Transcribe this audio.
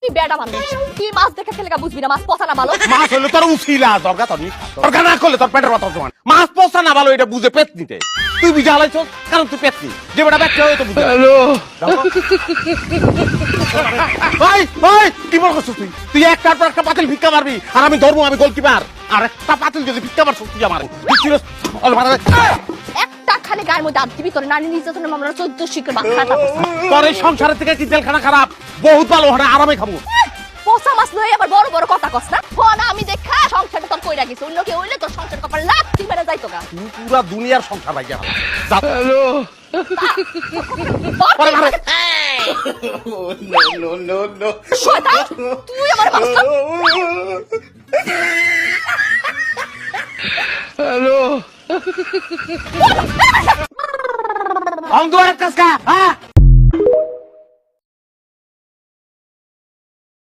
তুই বেড়া মানুষ, তুই মাছ দেখে খেলে বুঝবি না মাছ পচা না ভালো। মাছ হইলে তোর উচিলা দরকার তোর দরকার না করলে তোর পেটের কথা জমান মাছ পচা না ভালো এটা বুঝে পেট নিতে তুই বুঝে হালাইছ কারণ তুই পেট নি যে বেটা পেট হয়ে তো বুঝে ভাই ভাই কি বল করছিস তুই একটার পর একটা পাতিল ভিক্ষা মারবি আর আমি ধরবো আমি গোলকিপার আর একটা পাতিল যদি ভিক্ষা মারছ তুই আমার একটা খালি গায়ের মধ্যে দিবি তোর নানি নির্যাতনের মামলা 14 শিখে বাচ্চা তোর এই সংসারের থেকে কি জেলখানা খারাপ বহুত ভালো ওখানে আরামে খাবো পচা মাছ লই আবার বড় বড় কথা কস না ফোনা আমি দেখা সংসারটা তোর কইরা গেছে অন্য কেউ হইলে তোর সংসার কপাল লাত্তি মেরে যাইতো গা তুই পুরা দুনিয়ার সংসার ভাই হ্যালো শয়তান তুই আমার বাচ্চা হ্যালো অঙ্গ এক কাজ কা হ্যাঁ